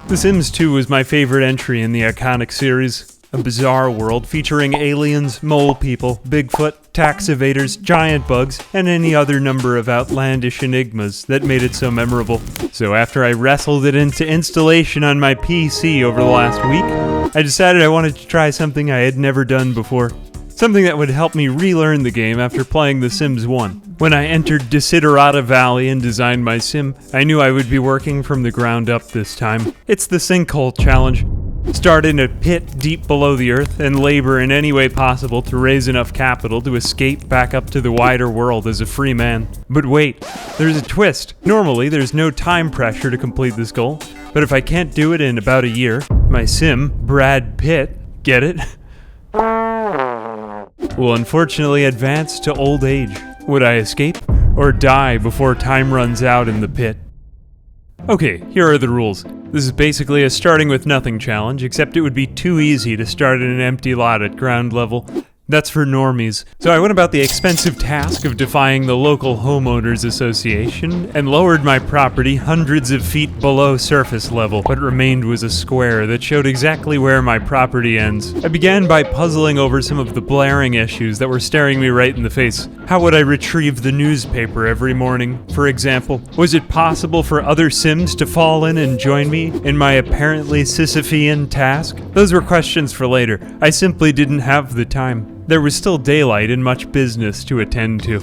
The Sims 2 was my favorite entry in the iconic series. A bizarre world featuring aliens, mole people, Bigfoot, tax evaders, giant bugs, and any other number of outlandish enigmas that made it so memorable. So after I wrestled it into installation on my PC over the last week, I decided I wanted to try something I had never done before. Something that would help me relearn the game after playing The Sims 1. When I entered Desiderata Valley and designed my sim, I knew I would be working from the ground up this time. It's the Sinkhole Challenge. Start in a pit deep below the earth and labor in any way possible to raise enough capital to escape back up to the wider world as a free man. But wait, there's a twist. Normally, there's no time pressure to complete this goal, but if I can't do it in about a year, my sim, Brad Pitt, get it? Will unfortunately advance to old age. Would I escape or die before time runs out in the pit? Okay, here are the rules. This is basically a starting with nothing challenge, except it would be too easy to start in an empty lot at ground level. That's for normies. So I went about the expensive task of defying the local homeowners association and lowered my property hundreds of feet below surface level. What remained was a square that showed exactly where my property ends. I began by puzzling over some of the blaring issues that were staring me right in the face. How would I retrieve the newspaper every morning, for example? Was it possible for other Sims to fall in and join me in my apparently Sisyphean task? Those were questions for later. I simply didn't have the time. There was still daylight and much business to attend to.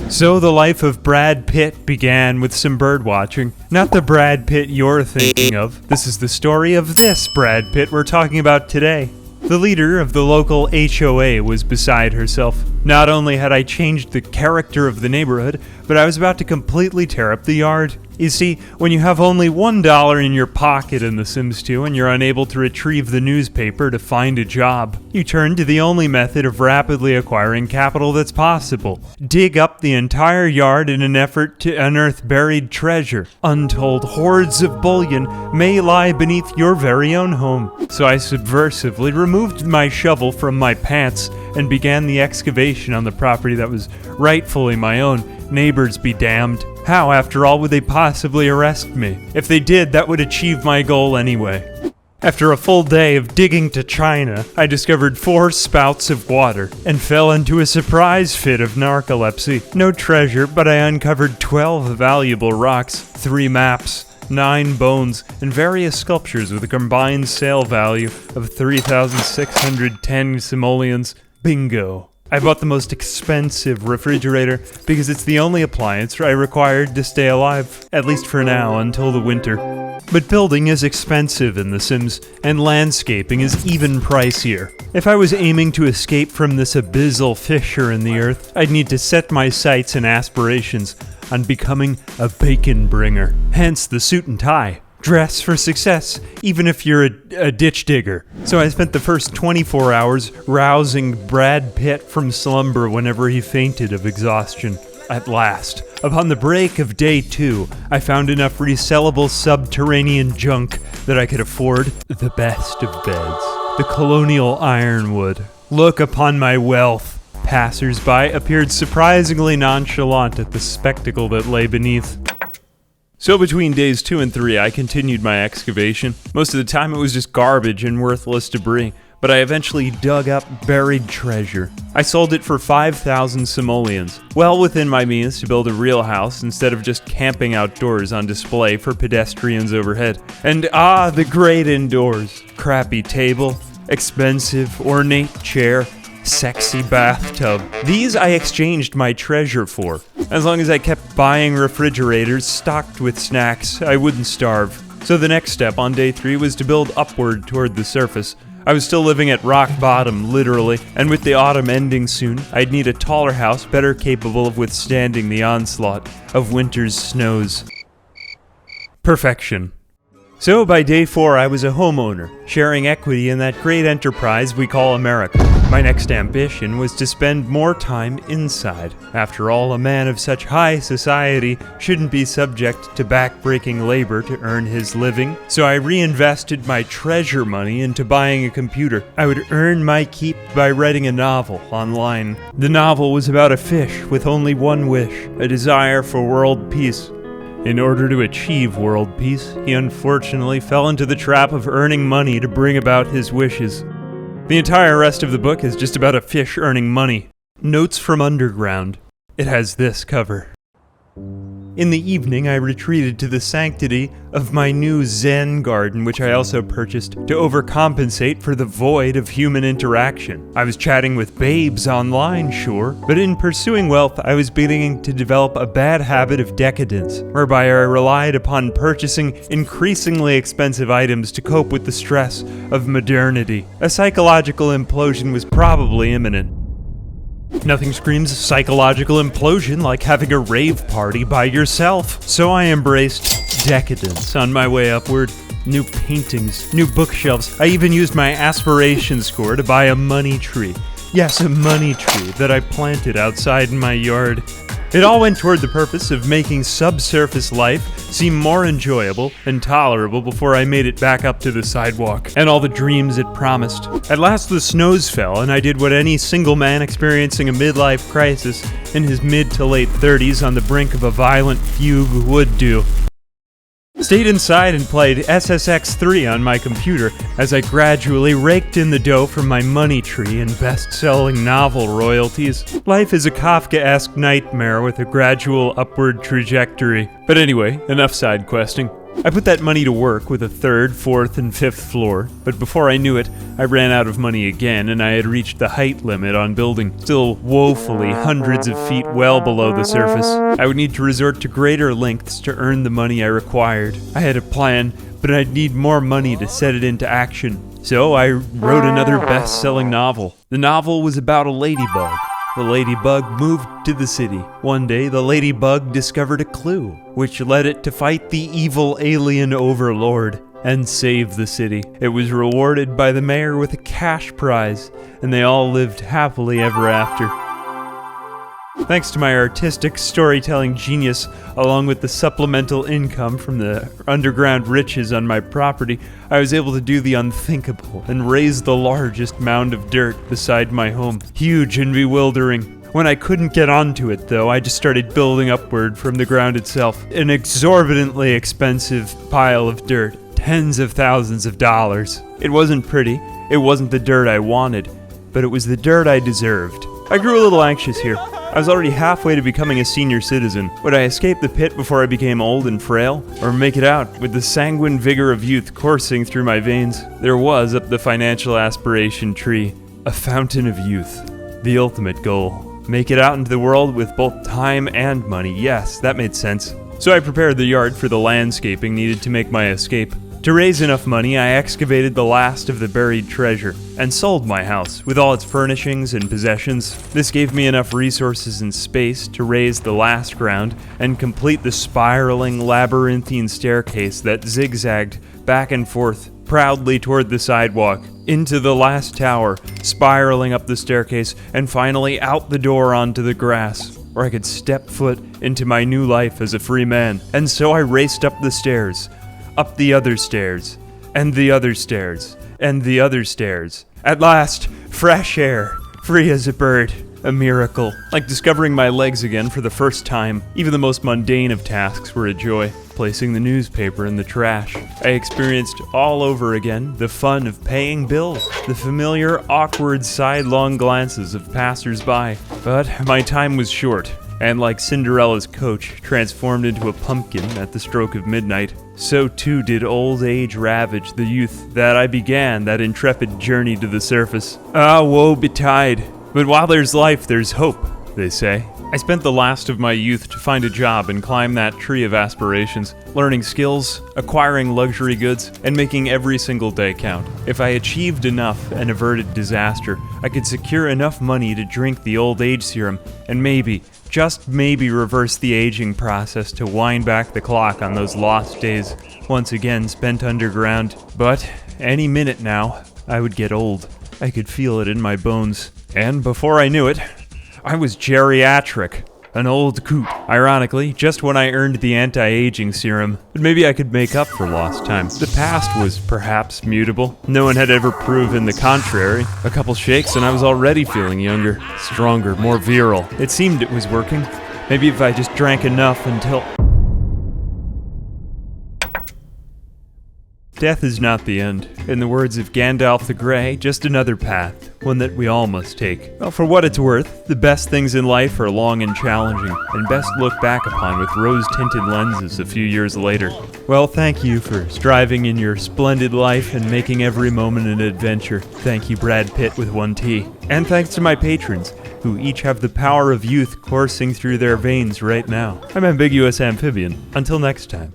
So the life of Brad Pitt began with some bird watching. Not the Brad Pitt you're thinking of. This is the story of this Brad Pitt we're talking about today. The leader of the local HOA was beside herself. Not only had I changed the character of the neighborhood, but I was about to completely tear up the yard. You see, when you have only $1 in your pocket in The Sims 2 and you're unable to retrieve the newspaper to find a job, you turn to the only method of rapidly acquiring capital that's possible. Dig up the entire yard in an effort to unearth buried treasure. Untold hordes of bullion may lie beneath your very own home. So I subversively removed my shovel from my pants and began the excavation on the property that was rightfully my own. Neighbors be damned. How, after all, would they possibly arrest me? If they did, that would achieve my goal anyway. After a full day of digging to China, I discovered 4 spouts of water and fell into a surprise fit of narcolepsy. No treasure, but I uncovered 12 valuable rocks, 3 maps, 9 bones, and various sculptures with a combined sale value of 3,610 simoleons. Bingo. I bought the most expensive refrigerator because it's the only appliance I required to stay alive, at least for now, until the winter. But building is expensive in The Sims, and landscaping is even pricier. If I was aiming to escape from this abyssal fissure in the earth, I'd need to set my sights and aspirations on becoming a bacon bringer. Hence the suit and tie. Dress for success, even if you're a ditch digger. So I spent the first 24 hours rousing Brad Pitt from slumber whenever he fainted of exhaustion. At last, upon the break of day 2, I found enough resellable subterranean junk that I could afford the best of beds. The colonial ironwood. Look upon my wealth. Passers-by appeared surprisingly nonchalant at the spectacle that lay beneath. So between days 2 and 3, I continued my excavation. Most of the time it was just garbage and worthless debris, but I eventually dug up buried treasure. I sold it for 5,000 simoleons, well within my means to build a real house instead of just camping outdoors on display for pedestrians overhead. And the great indoors. Crappy table, expensive, ornate chair, sexy bathtub. These I exchanged my treasure for. As long as I kept buying refrigerators stocked with snacks, I wouldn't starve. So the next step on day 3 was to build upward toward the surface. I was still living at rock bottom, literally, and with the autumn ending soon, I'd need a taller house better capable of withstanding the onslaught of winter's snows. Perfection. So by day 4, I was a homeowner, sharing equity in that great enterprise we call America. My next ambition was to spend more time inside. After all, a man of such high society shouldn't be subject to backbreaking labor to earn his living. So I reinvested my treasure money into buying a computer. I would earn my keep by writing a novel online. The novel was about a fish with only one wish, a desire for world peace. In order to achieve world peace, he unfortunately fell into the trap of earning money to bring about his wishes. The entire rest of the book is just about a fish earning money. Notes from Underground. It has this cover. In the evening, I retreated to the sanctity of my new Zen garden, which I also purchased to overcompensate for the void of human interaction. I was chatting with babes online, sure, but in pursuing wealth, I was beginning to develop a bad habit of decadence, whereby I relied upon purchasing increasingly expensive items to cope with the stress of modernity. A psychological implosion was probably imminent. Nothing screams psychological implosion like having a rave party by yourself. So I embraced decadence on my way upward. New paintings, new bookshelves. I even used my aspiration score to buy a money tree. Yes, a money tree that I planted outside in my yard. It all went toward the purpose of making subsurface life seem more enjoyable and tolerable before I made it back up to the sidewalk, and all the dreams it promised. At last the snows fell, and I did what any single man experiencing a midlife crisis in his mid to late 30s on the brink of a violent fugue would do. Stayed inside and played SSX3 on my computer as I gradually raked in the dough from my money tree and best-selling novel royalties. Life is a Kafkaesque nightmare with a gradual upward trajectory. But anyway, enough side questing. I put that money to work with a third, fourth, and fifth floor, but before I knew it, I ran out of money again and I had reached the height limit on building, still woefully hundreds of feet well below the surface. I would need to resort to greater lengths to earn the money I required. I had a plan, but I'd need more money to set it into action. So I wrote another best-selling novel. The novel was about a ladybug. The ladybug moved to the city. One day, the ladybug discovered a clue, which led it to fight the evil alien overlord and save the city. It was rewarded by the mayor with a cash prize, and they all lived happily ever after. Thanks to my artistic storytelling genius, along with the supplemental income from the underground riches on my property, I was able to do the unthinkable and raise the largest mound of dirt beside my home. Huge and bewildering. When I couldn't get onto it, though, I just started building upward from the ground itself. An exorbitantly expensive pile of dirt. Tens of thousands of dollars. It wasn't pretty. It wasn't the dirt I wanted. But it was the dirt I deserved. I grew a little anxious here. I was already halfway to becoming a senior citizen. Would I escape the pit before I became old and frail? Or make it out with the sanguine vigor of youth coursing through my veins? There was, up the financial aspiration tree, a fountain of youth. The ultimate goal. Make it out into the world with both time and money. Yes, that made sense. So I prepared the yard for the landscaping needed to make my escape. To raise enough money, I excavated the last of the buried treasure and sold my house with all its furnishings and possessions. This gave me enough resources and space to raise the last ground and complete the spiraling labyrinthine staircase that zigzagged back and forth proudly toward the sidewalk, into the last tower, spiraling up the staircase, and finally out the door onto the grass, where I could step foot into my new life as a free man. And so I raced up the stairs, up the other stairs, and the other stairs, and the other stairs. At last, fresh air, free as a bird, a miracle. Like discovering my legs again for the first time. Even the most mundane of tasks were a joy. Placing the newspaper in the trash. I experienced all over again the fun of paying bills, the familiar, awkward, sidelong glances of passers-by. But my time was short, and like Cinderella's coach, transformed into a pumpkin at the stroke of midnight, so too did old age ravage the youth that I began that intrepid journey to the surface. Ah, woe betide. But while there's life, there's hope, they say. I spent the last of my youth to find a job and climb that tree of aspirations, learning skills, acquiring luxury goods, and making every single day count. If I achieved enough and averted disaster, I could secure enough money to drink the old age serum and maybe, just maybe, reverse the aging process to wind back the clock on those lost days, once again spent underground. But any minute now, I would get old. I could feel it in my bones. And before I knew it, I was geriatric, an old coot. Ironically, just when I earned the anti-aging serum. But maybe I could make up for lost time. The past was perhaps mutable. No one had ever proven the contrary. A couple shakes and I was already feeling younger, stronger, more virile. It seemed it was working. Maybe if I just drank enough until... Death is not the end. In the words of Gandalf the Grey, just another path, one that we all must take. Well, for what it's worth, the best things in life are long and challenging, and best looked back upon with rose-tinted lenses a few years later. Well, thank you for striving in your splendid life and making every moment an adventure. Thank you, Brad Pitt with 1 T. And thanks to my patrons, who each have the power of youth coursing through their veins right now. I'm Ambiguous Amphibian. Until next time.